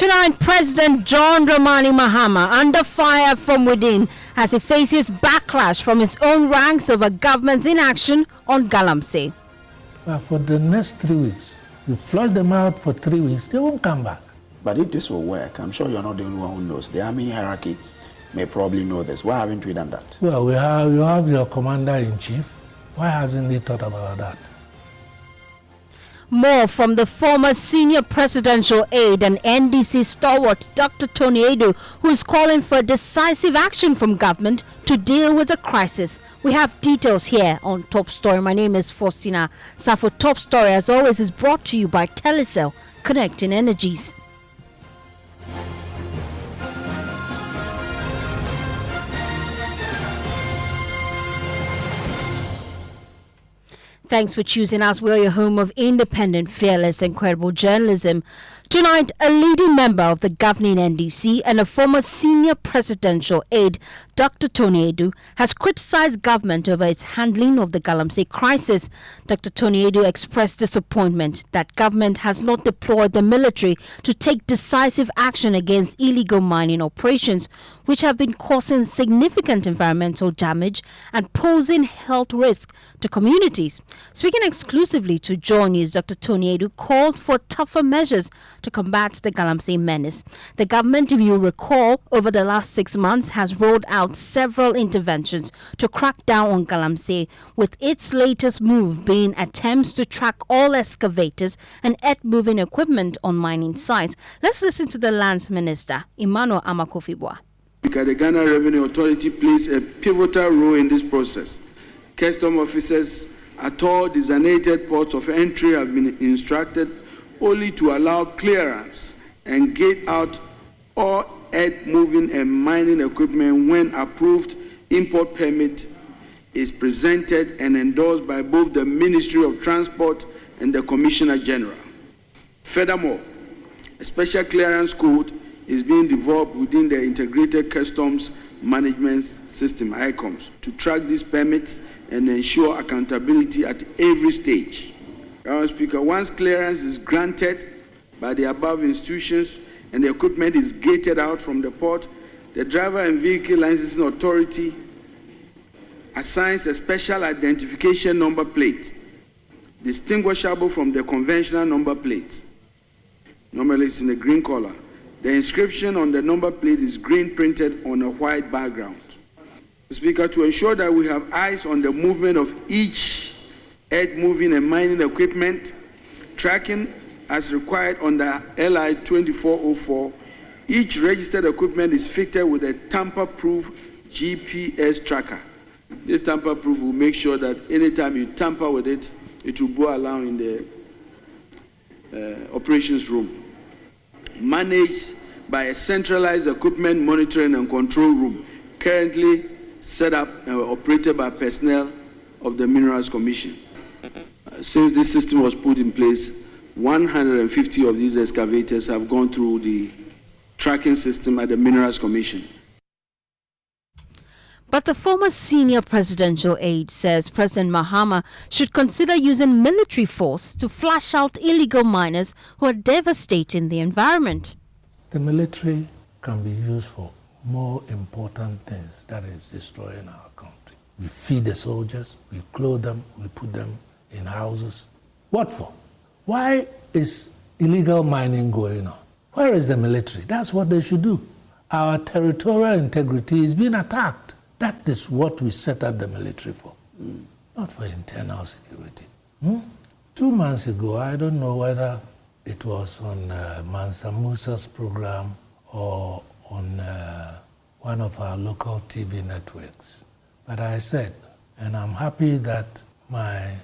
Tonight, President John Dramani Mahama under fire from within as he faces backlash from his own ranks over government's inaction on Galamsey. Well, for the next 3 weeks, you flush them out for 3 weeks, they won't come back. But if this will work, I'm sure you're not the only one who knows. The army hierarchy may probably know this. Why haven't we done that? Well, you have your commander-in-chief. Why hasn't he thought about that? More from the former senior presidential aide and NDC stalwart Dr. Tony Aidoo, who is calling for decisive action from government to deal with the crisis. We have details here on Top Story. My name is Faustina Safo. Top Story, as always, is brought to you by Telecel, Connecting Energies. Thanks for choosing us. We're your home of independent, fearless, and credible journalism. Tonight, a leading member of the governing NDC and a former senior presidential aide, Dr. Tony Aidoo, has criticized government over its handling of the Galamsey crisis. Dr. Tony Aidoo expressed disappointment that government has not deployed the military to take decisive action against illegal mining operations, which have been causing significant environmental damage and posing health risks to communities. Speaking exclusively to Joy News, Dr. Tony Aidoo called for tougher measures to combat the Galamsey menace. The government, if you recall, over the last 6 months has rolled out several interventions to crack down on Galamsey, with its latest move being attempts to track all excavators and earth-moving equipment on mining sites. Let's listen to the Lands Minister, Emmanuel Amakofibwa. The Ghana Revenue Authority plays a pivotal role in this process. Custom officers at all designated ports of entry have been instructed only to allow clearance and gate out all earth-moving and mining equipment when approved import permit is presented and endorsed by both the Ministry of Transport and the Commissioner General. Furthermore, a special clearance code is being developed within the Integrated Customs Management System, ICOMS, to track these permits and ensure accountability at every stage. Madam Speaker, once clearance is granted by the above institutions and the equipment is gated out from the port, the Driver and Vehicle Licensing Authority assigns a special identification number plate, distinguishable from the conventional number plates. Normally it's in a green color. The inscription on the number plate is green printed on a white background. Speaker, to ensure that we have eyes on the movement of each earth-moving and mining equipment, tracking as required under LI 2404, each registered equipment is fitted with a tamper-proof GPS tracker. This tamper-proof will make sure that anytime you tamper with it, it will go along in the operations room. Managed by a centralized equipment monitoring and control room, currently set up and operated by personnel of the Minerals Commission. Since this system was put in place, 150 of these excavators have gone through the tracking system at the Minerals Commission. But the former senior presidential aide says President Mahama should consider using military force to flush out illegal miners who are devastating the environment. The military can be used for more important things, that is destroying our country. We feed the soldiers, we clothe them, we put them in houses. What for? Why is illegal mining going on? Where is the military? That's what they should do. Our territorial integrity is being attacked. That is what we set up the military for, not for internal security. 2 months ago, I don't know whether it was on Mansa Musa's program or on one of our local TV networks. But I said, and I'm happy that my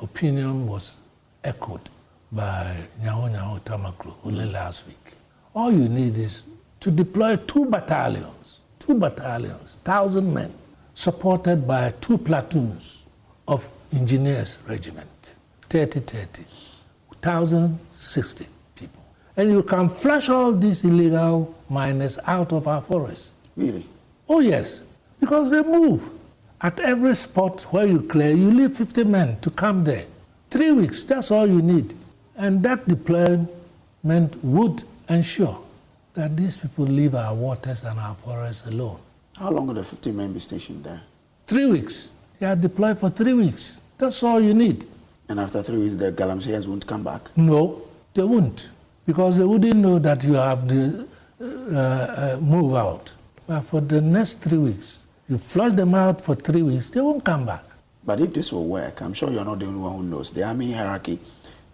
opinion was echoed by Nyaho Tamaklo only last week. All you need is to deploy 2 battalions, 1,000 men, supported by 2 platoons of engineers regiment, 30, 1,060 people. And you can flush all these illegal miners out of our forests. Really? Oh yes, because they move. At every spot where you clear, you leave 50 men to come there. 3 weeks, that's all you need. And that deployment would ensure that these people leave our waters and our forests alone. How long will the 50 men be stationed there? 3 weeks. They are deployed for 3 weeks. That's all you need. And after 3 weeks, the Galamseyans won't come back? No, they won't, because they wouldn't know that you have to move out. But for the next 3 weeks, you flush them out for 3 weeks, they won't come back. But if this will work, I'm sure you're not the only one who knows. The army hierarchy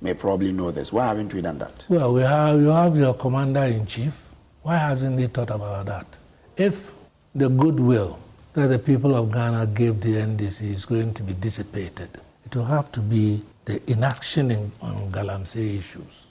may probably know this. Why haven't we done that? Well, you have your commander-in-chief. Why hasn't he thought about that? If the goodwill that the people of Ghana gave the NDC is going to be dissipated, it will have to be the inaction on Galamsey issues.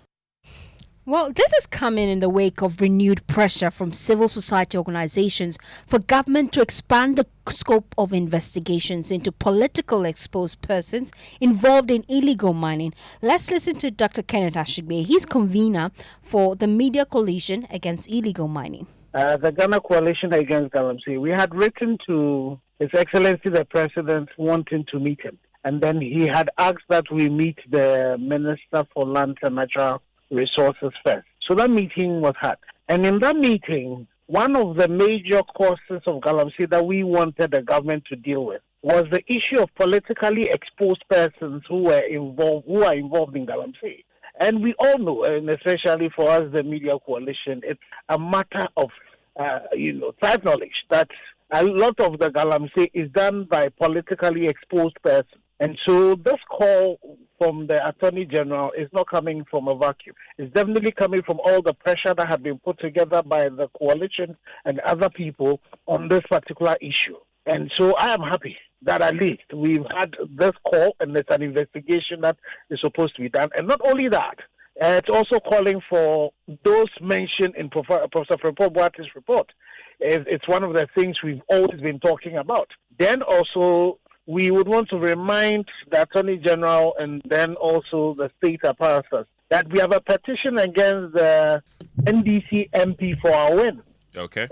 Well, this is coming in the wake of renewed pressure from civil society organizations for government to expand the scope of investigations into political exposed persons involved in illegal mining. Let's listen to Dr. Kenneth Ashigbe. He's convener for the Media Coalition Against Illegal Mining. The Ghana Coalition Against Galamsey, we had written to His Excellency the President wanting to meet him. And then he had asked that we meet the Minister for Land and Natural Resources first. So that meeting was had. And in that meeting, one of the major causes of Galamsey that we wanted the government to deal with was the issue of politically exposed persons who are involved in Galamsey. And we all know, and especially for us, the Media Coalition, it's a matter of, side knowledge that a lot of the Galamsey is done by politically exposed persons. And so this call from the Attorney General is not coming from a vacuum. It's definitely coming from all the pressure that had been put together by the coalition and other people on this particular issue. And so I am happy that at least we've had this call and there's an investigation that is supposed to be done. And not only that, it's also calling for those mentioned in Professor Boate's report. It's one of the things we've always been talking about. Then also, we would want to remind the Attorney General and then also the state apparatus that we have a petition against the NDC MP for our win. Okay.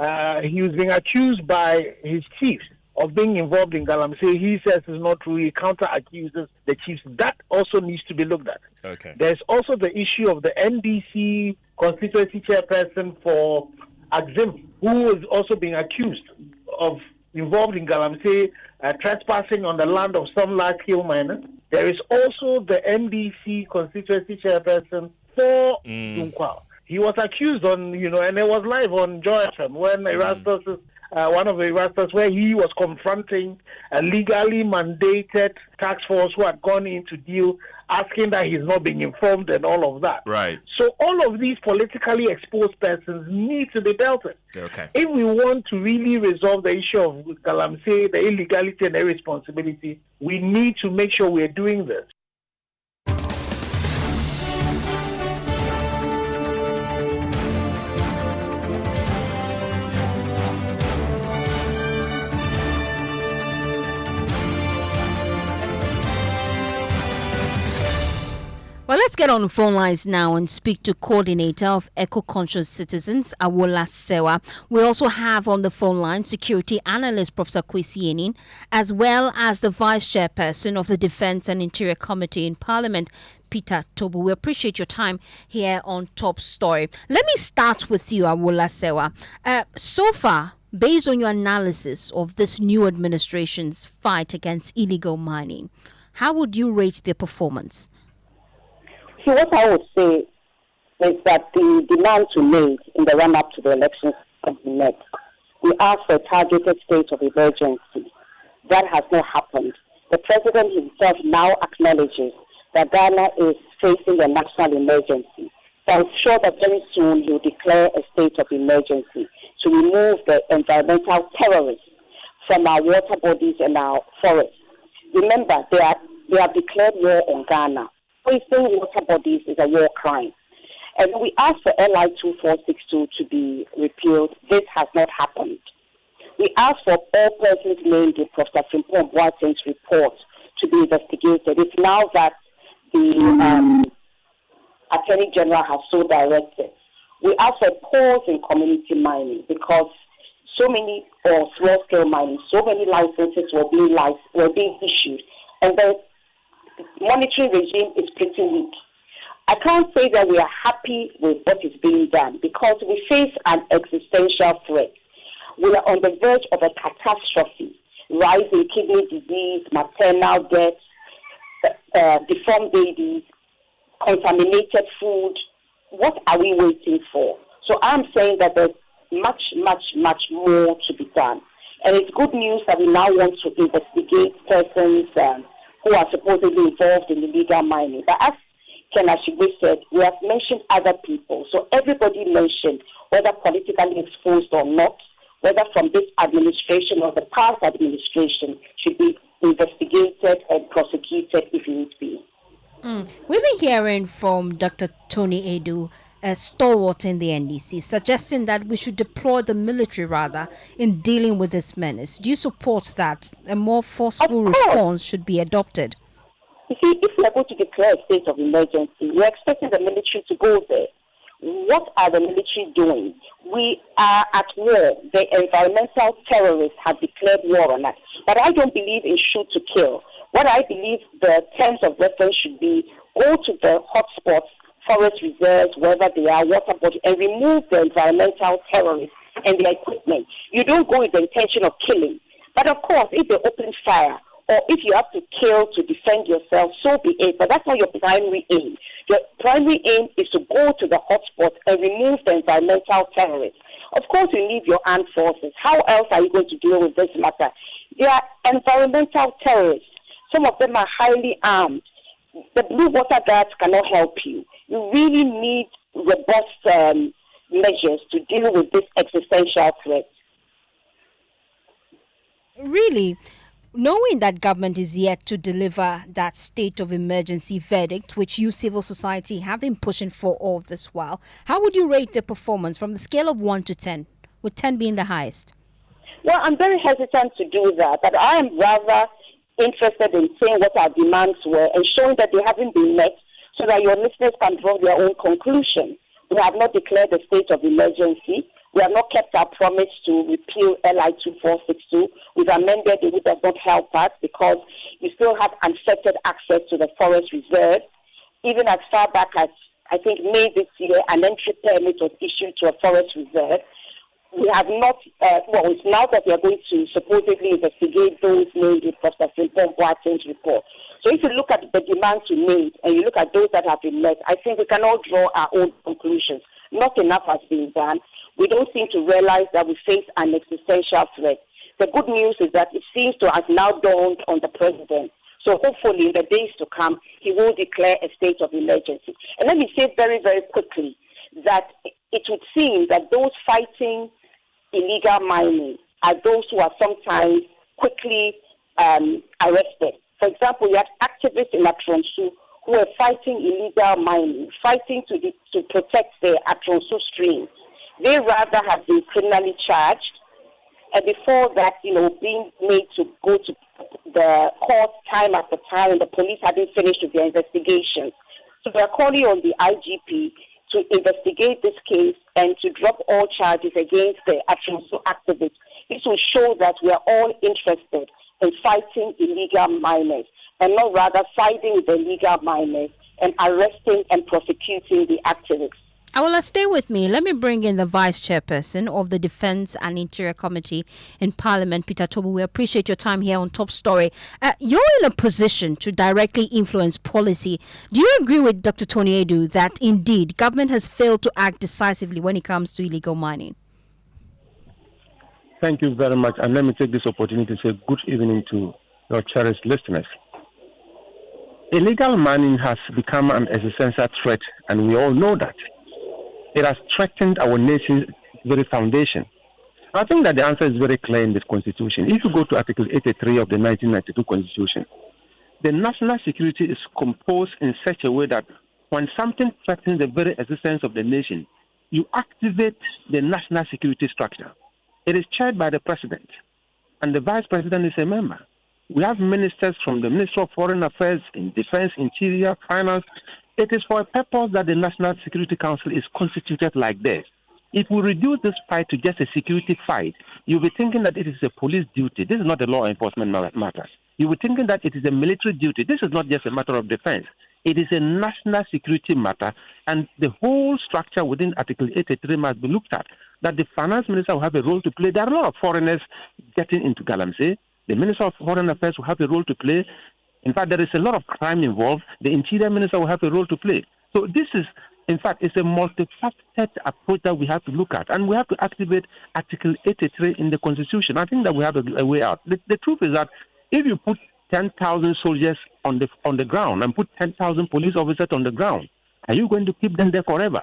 He was being accused by his chiefs of being involved in Galamsey. He says it's not true. He counter-accuses the chiefs. That also needs to be looked at. Okay. There's also the issue of the NDC constituency chairperson for Axim, who is also being accused of involved in Galamsey, trespassing on the land of some large-scale miners. There is also the NDC constituency chairperson for Dunkwa. He was accused on, and it was live on Joy FM when Erastus, one of the Erastus, where he was confronting a legally mandated task force who had gone in to deal, asking that he's not being informed and all of that. Right. So all of these politically exposed persons need to be dealt with. Okay. If we want to really resolve the issue of Galamsey, the illegality and irresponsibility, we need to make sure we're doing this. Well, let's get on the phone lines now and speak to coordinator of Eco-Conscious Citizens, Awola Sewa. We also have on the phone line security analyst Professor Kwesi Enin, as well as the vice chairperson of the Defense and Interior Committee in Parliament, Peter Tobu. We appreciate your time here on Top Story. Let me start with you, Awola Sewa. So far, based on your analysis of this new administration's fight against illegal mining, how would you rate their performance? So what I would say is that the demands we made in the run-up to the elections have been met. We asked for a targeted state of emergency. That has not happened. The president himself now acknowledges that Ghana is facing a national emergency. So I'm sure that very soon he will declare a state of emergency to remove the environmental terrorists from our water bodies and our forests. Remember, they have declared war on Ghana. Wasting water bodies is a war crime. And we asked for LI 2462 to be repealed. This has not happened. We asked for all persons named in Professor Boate's report to be investigated. It's now that the Attorney General has so directed. We asked for a pause in community mining because so many, or small-scale mining, so many licenses were being issued. And the monitoring regime is pretty weak. I can't say that we are happy with what is being done because we face an existential threat. We are on the verge of a catastrophe, rising kidney disease, maternal deaths, deformed babies, contaminated food. What are we waiting for? So I'm saying that there's much, much, much more to be done. And it's good news that we now want to investigate persons who are supposedly involved in illegal mining. But as Ken Ashigbe said, we have mentioned other people. So everybody mentioned, whether politically exposed or not, whether from this administration or the past administration, should be investigated and prosecuted if need be. We've been hearing from Dr. Tony Aidoo, a stalwart in the NDC, suggesting that we should deploy the military rather in dealing with this menace. Do you support that? A more forceful response should be adopted? You see, if we are going to declare a state of emergency, we are expecting the military to go there. What are the military doing? We are at war. The environmental terrorists have declared war on us. But I don't believe in shoot to kill. What I believe the terms of reference should be, go to the hotspots, forest reserves, wherever they are, water bodies, and remove the environmental terrorists and their equipment. You don't go with the intention of killing. But of course, if they open fire, or if you have to kill to defend yourself, so be it. But that's not your primary aim. Your primary aim is to go to the hotspots and remove the environmental terrorists. Of course, you need your armed forces. How else are you going to deal with this matter? They are environmental terrorists. Some of them are highly armed. The Blue Water Guards cannot help you. You really need robust measures to deal with this existential threat. Really? Knowing that government is yet to deliver that state of emergency verdict, which you, civil society, have been pushing for all this while, how would you rate the performance from the scale of 1 to 10, with 10 being the highest? Well, I'm very hesitant to do that, but I am rather interested in saying what our demands were and showing that they haven't been met so that your listeners can draw their own conclusion. We have not declared a state of emergency. We have not kept our promise to repeal LI 2462. We've amended it, which does not help us because you still have unfettered access to the forest reserve. Even as far back as, I think, May this year, an entry permit was issued to a forest reserve. We have not, it's now that we are going to supposedly investigate those named in Professor Frimpong Boateng's report. So if you look at the demands we made and you look at those that have been met, I think we can all draw our own conclusions. Not enough has been done. We don't seem to realize that we face an existential threat. The good news is that it seems to have now dawned on the president. So hopefully in the days to come, he will declare a state of emergency. And let me say very, very quickly that it would seem that those fighting illegal mining are those who are sometimes quickly arrested. For example, you have activists in Atronsu who are fighting illegal mining, fighting to protect the Atronsu stream. They rather have been criminally charged, and before that, being made to go to the court time after time, and the police hadn't finished with their investigations. So we are calling on the IGP to investigate this case and to drop all charges against the Atronsu activists. This will show that we are all interested in fighting illegal miners, and not rather siding with the illegal miners and arresting and prosecuting the activists. Awala, stay with me. Let me bring in the Vice Chairperson of the Defence and Interior Committee in Parliament, Peter Tobu. We appreciate your time here on Top Story. You're in a position to directly influence policy. Do you agree with Dr. Tony Aidoo that indeed government has failed to act decisively when it comes to illegal mining? Thank you very much. And let me take this opportunity to say good evening to your cherished listeners. Illegal mining has become an existential threat, and we all know that. It has threatened our nation's very foundation. I think that the answer is very clear in this Constitution. If you go to Article 83 of the 1992 Constitution, the national security is composed in such a way that when something threatens the very existence of the nation, you activate the national security structure. It is chaired by the President, and the Vice President is a member. We have ministers from the Ministry of Foreign Affairs, in Defense, Interior, Finance. It is for a purpose that the National Security Council is constituted like this. If we reduce this fight to just a security fight, you'll be thinking that it is a police duty. This is not a law enforcement matter. You'll be thinking that it is a military duty. This is not just a matter of defense. It is a national security matter, and the whole structure within Article 83 must be looked at. That the finance minister will have a role to play. There are a lot of foreigners getting into Galamsey. The Minister of Foreign Affairs will have a role to play. In fact, there is a lot of crime involved. The Interior Minister will have a role to play. So this is, in fact, it's a multifaceted approach that we have to look at. And we have to activate Article 83 in the Constitution. I think that we have a way out. The truth is that if you put 10,000 soldiers on the ground and put 10,000 police officers on the ground, are you going to keep them there forever?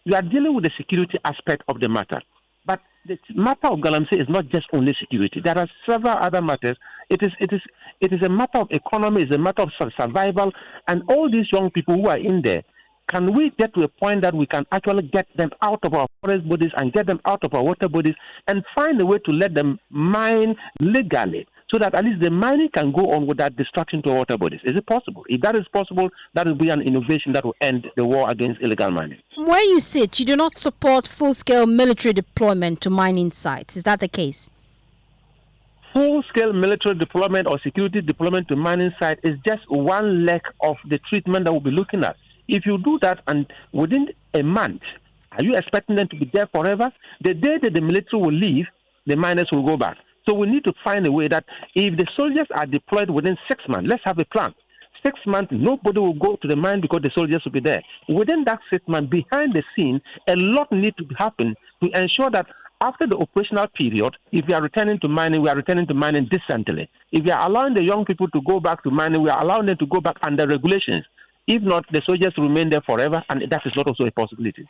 You are dealing with the security aspect of the matter. But the matter of Galamsey is not just only security. There are several other matters. It is a matter of economy. It's a matter of survival. And all these young people who are in there, can we get to a point that we can actually get them out of our forest bodies and get them out of our water bodies and find a way to let them mine legally so that at least the mining can go on without destruction to our water bodies? Is it possible? If that is possible, that will be an innovation that will end the war against illegal mining. Where you sit, you do not support full-scale military deployment to mining sites. Is that the case? Full-scale military deployment or security deployment to mining sites is just one leg of the treatment that we'll be looking at. If you do that and within a month, are you expecting them to be there forever? The day that the military will leave, the miners will go back. So we need to find a way that if the soldiers are deployed within 6 months, let's have a plan. 6 months, nobody will go to the mine because the soldiers will be there. Within that 6 months, behind the scene, a lot needs to happen to ensure that after the operational period, if we are returning to mining, we are returning to mining decently. If we are allowing the young people to go back to mining, we are allowing them to go back under regulations. If not, the soldiers remain there forever, and that is not also a possibility.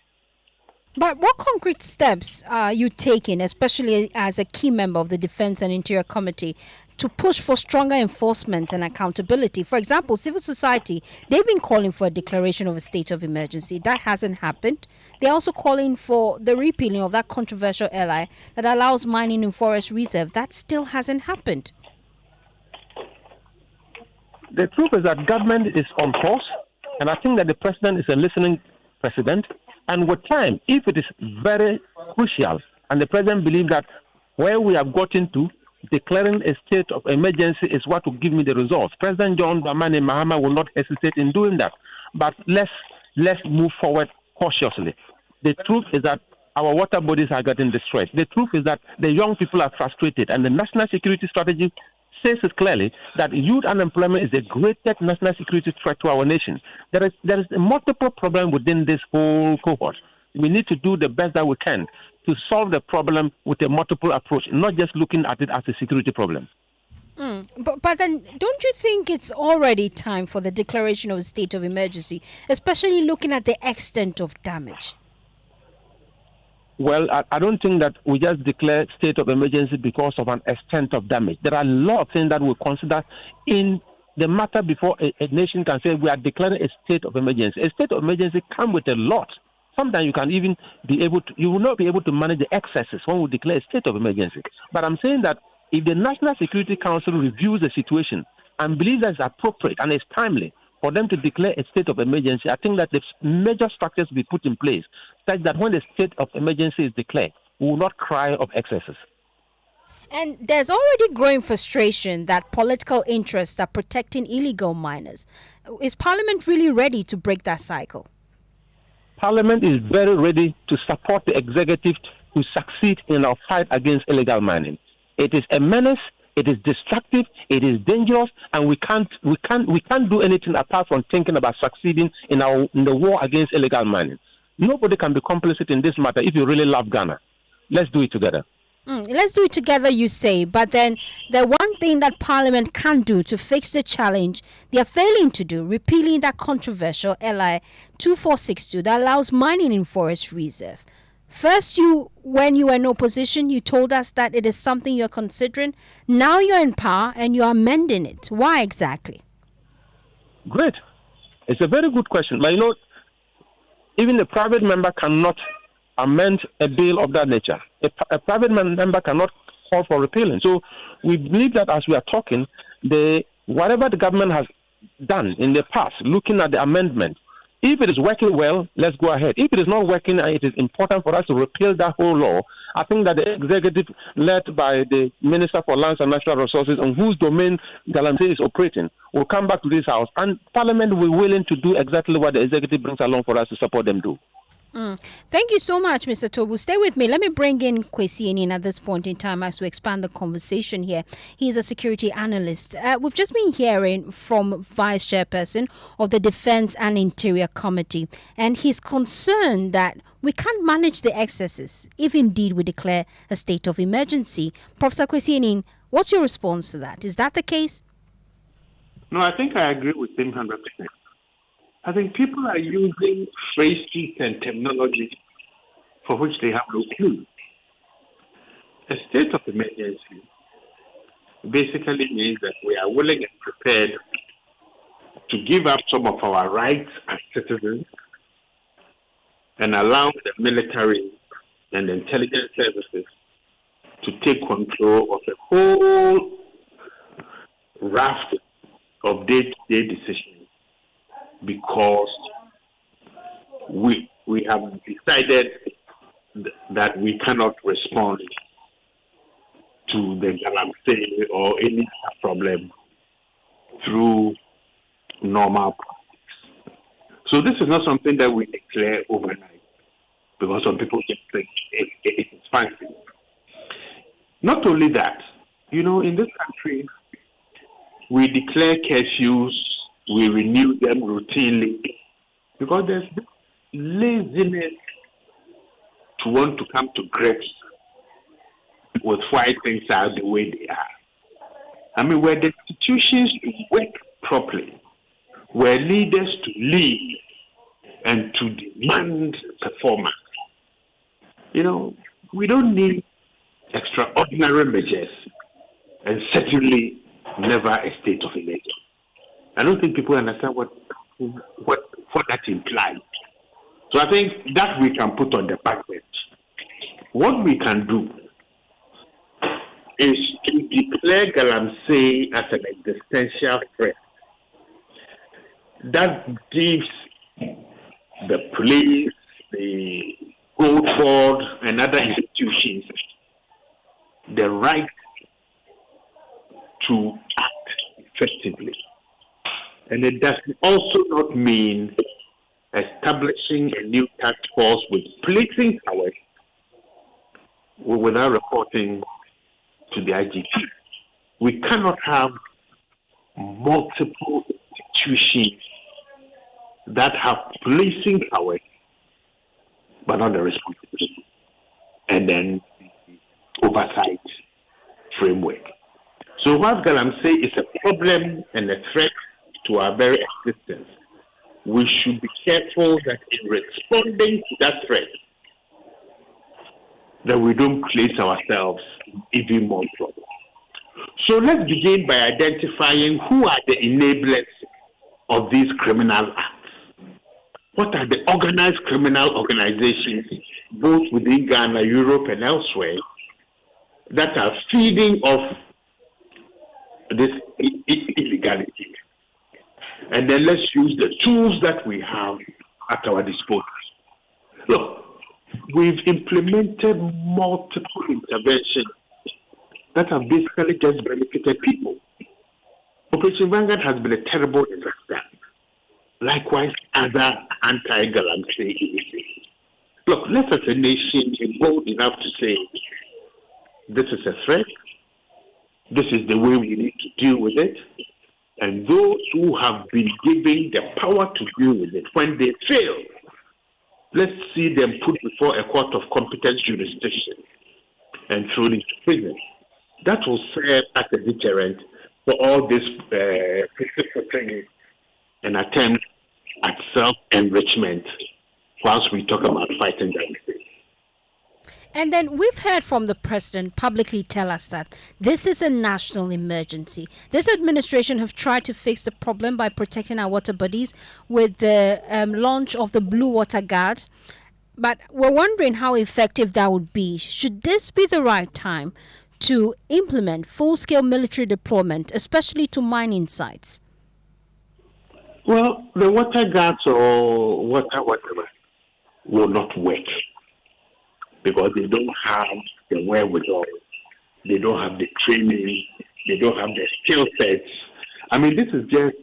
But what concrete steps are you taking, especially as a key member of the Defense and Interior Committee, to push for stronger enforcement and accountability? For example, civil society, they've been calling for a declaration of a state of emergency. That hasn't happened. They're also calling for the repealing of that controversial LI that allows mining in forest reserve. That still hasn't happened. The truth is that government is on course, and I think that the president is a listening president. And with time, if it is very crucial, and the president believes that where we have gotten to, declaring a state of emergency is what will give me the results, President John Dramani Mahama will not hesitate in doing that. But let's move forward cautiously. The truth is that our water bodies are getting destroyed. The truth is that the young people are frustrated, and the national security strategy says it clearly that youth unemployment is the greatest national security threat to our nation. There is a multiple problem within this whole cohort. We need to do the best that we can to solve the problem with a multiple approach, not just looking at it as a security problem. But then, don't you think it's already time for the declaration of a state of emergency, especially looking at the extent of damage? Well, I don't think that we just declare state of emergency because of an extent of damage. There are a lot of things that we consider in the matter before a nation can say we are declaring a state of emergency. A state of emergency comes with a lot. Sometimes you can even you will not be able to manage the excesses when we declare a state of emergency. But I'm saying that if the National Security Council reviews the situation and believes that it's appropriate and it's timely for them to declare a state of emergency, I think that the major structures will be put in place such that when the state of emergency is declared, we will not cry of excesses. And there's already growing frustration that political interests are protecting illegal miners. Is Parliament really ready to break that cycle? Parliament is very ready to support the executive to succeed in our fight against illegal mining. It is a menace. It is destructive, it is dangerous, and we can't do anything apart from thinking about succeeding in the war against illegal mining. Nobody can be complicit in this matter if you really love Ghana. Let's do it together. Let's do it together, you say, but then the one thing that Parliament can do to fix the challenge they are failing to do, repealing that controversial LI 2462 that allows mining in forest reserve. First, when you were in opposition, you told us that it is something you're considering. Now you're in power and you're amending it. Why exactly? Great. It's a very good question. But even a private member cannot amend a bill of that nature. A private member cannot call for repealing. So we believe that as we are talking, whatever the government has done in the past, looking at the amendment, if it is working well, let's go ahead. If it is not working and it is important for us to repeal that whole law, I think that the executive, led by the Minister for Lands and Natural Resources, on whose domain Galamsey is operating, will come back to this House, and Parliament will be willing to do exactly what the executive brings along for us to support them do. Thank you so much, Mr. Tobu. Stay with me. Let me bring in Kwesi Enin at this point in time as we expand the conversation here. He's a security analyst. We've just been hearing from Vice Chairperson of the Defense and Interior Committee, and he's concerned that we can't manage the excesses if indeed we declare a state of emergency. Professor Kwesi Enin, what's your response to that? Is that the case? No, I think I agree with him 100%. I think people are using phrases and terminology for which they have no clue. A state of emergency basically means that we are willing and prepared to give up some of our rights as citizens and allow the military and the intelligence services to take control of the whole raft of day-to-day decisions, because we have decided that we cannot respond to the Galamsey or any problem through normal practice. So this is not something that we declare overnight, because some people just think it is fancy. Not only that, in this country, we declare curfews, we renew them routinely, because there's this laziness to want to come to grips with why things are the way they are. I mean, where the institutions work properly, where leaders to lead and to demand performance, we don't need extraordinary measures, and certainly never a state of emergency. I don't think people understand what that implies. So I think that we can put on the back bench. What we can do is to declare Galamsey as an existential threat. That gives the police, the Gold Board, and other institutions the right to act effectively. And it does also not mean establishing a new task force with policing powers without reporting to the IGP. We cannot have multiple institutions that have policing powers but not the responsibility, and then oversight framework. So what Galamsey is a problem and a threat to our very existence, we should be careful that in responding to that threat, that we don't place ourselves in even more trouble. So let's begin by identifying who are the enablers of these criminal acts. What are the organized criminal organizations, both within Ghana, Europe, and elsewhere, that are feeding off this illegality? And then let's use the tools that we have at our disposal. Look, we've implemented multiple interventions that have basically just benefited people. Operation Vanguard has been a terrible disaster. Likewise, other anti-Galamsey initiatives. Look, let's as a nation be bold enough to say, this is a threat, this is the way we need to deal with it, and those who have been given the power to deal with it, when they fail, let's see them put before a court of competent jurisdiction and thrown into prison. That will serve as a deterrent for all this precipitation and attempt at self-enrichment whilst we talk about fighting Galamsey. And then we've heard from the president publicly tell us that this is a national emergency. This administration have tried to fix the problem by protecting our water bodies with the launch of the Blue Water Guard. But we're wondering how effective that would be. Should this be the right time to implement full-scale military deployment, especially to mining sites? Well, the water guards or whatever will not work. because they don't have the wherewithal, they don't have the training, they don't have the skill sets. I mean, this is just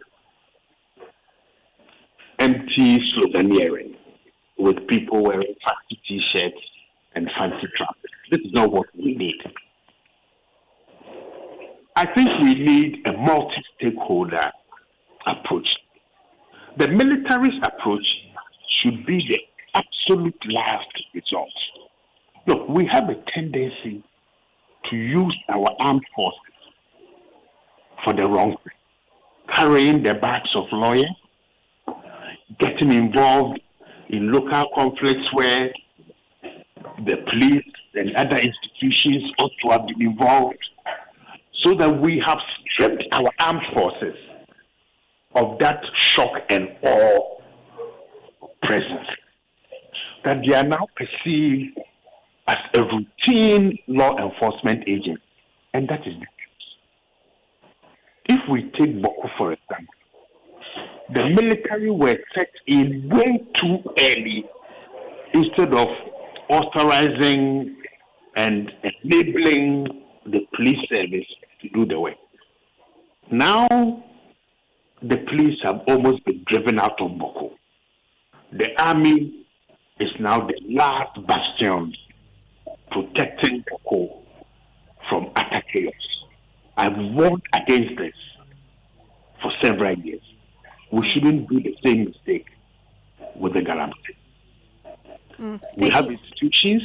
empty sloganeering with people wearing fancy t-shirts and fancy trousers. This is not what we need. I think we need a multi-stakeholder approach. The military's approach should be the absolute last resort. Look, we have a tendency to use our armed forces for the wrong thing. Carrying the bags of lawyers, getting involved in local conflicts where the police and other institutions ought to have been involved, so that we have stripped our armed forces of that shock and awe presence, that they are now perceived as a routine law enforcement agent. And that is the case. If we take Boko, for example, the military were set in way too early instead of authorizing and enabling the police service to do the work. Now, the police have almost been driven out of Boko. The army is now the last bastion protecting Boko from utter chaos. I've warned against this for several years. We shouldn't do the same mistake with the Galamsey. We have institutions,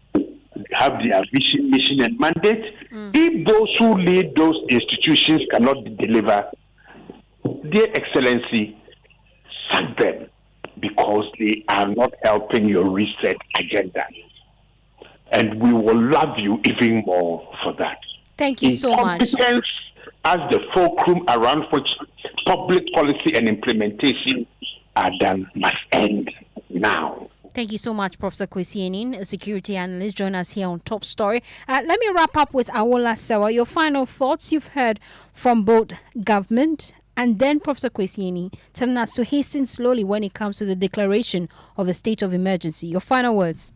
they have their vision, mission, and mandate. If those who lead those institutions cannot deliver, Their Excellency, sack them, because they are not helping your reset agenda. And we will love you even more for that. Thank you so much. Incompetence as the fulcrum around which public policy and implementation are done must end now. Thank you so much, Professor Kwesi Enin, a security analyst. Join us here on Top Story. Let me wrap up with Awola Sewa. Your final thoughts. You've heard from both government and then Professor Kwesi Enin telling us to hasten slowly when it comes to the declaration of a state of emergency. Your final words.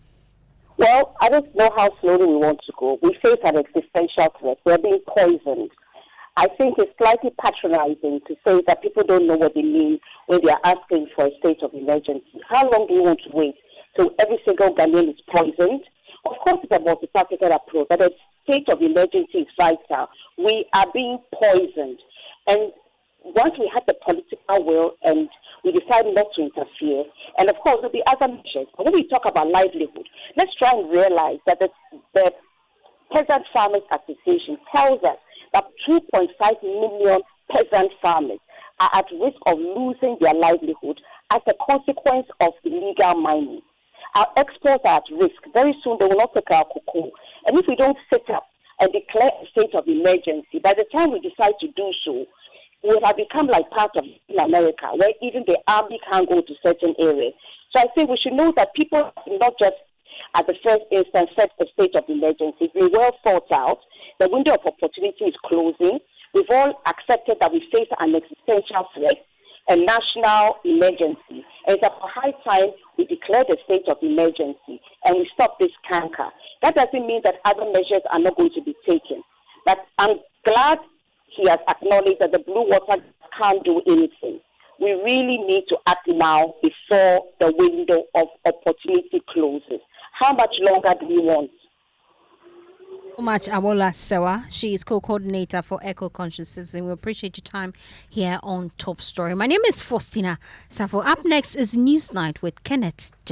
Well, I don't know how slowly we want to go. We face an existential threat. We're being poisoned. I think it's slightly patronizing to say that people don't know what they mean when they are asking for a state of emergency. How long do you want to wait till every single Ghanaian is poisoned? Of course, it's a multifaceted approach, but a state of emergency is vital. We are being poisoned. And once we have the political will and we decide not to interfere, and of course there'll be other measures. But when we talk about livelihood, let's try and realize that the Peasant Farmers Association tells us that 2.5 million peasant farmers are at risk of losing their livelihood as a consequence of illegal mining. Our exports are at risk. Very soon they will not take our cocoa. And if we don't sit up and declare a state of emergency, by the time we decide to do so, we have become like part of America, where even the army can't go to certain areas. So I think we should know that people not just at the first instance set a state of emergency. It's been well thought out. The window of opportunity is closing. We've all accepted that we face an existential threat, a national emergency. And it's about high time we declare the state of emergency and we stop this canker. That doesn't mean that other measures are not going to be taken. But I'm glad he has acknowledged that the blue water can't do anything. We really need to act now before the window of opportunity closes. How much longer do we want? So much, Awola Sewa. She is co-coordinator for Eco-Conscious Citizen. We appreciate your time here on Top Story. My name is Faustina Safo. Up next is Newsnight with Kenneth Jesse.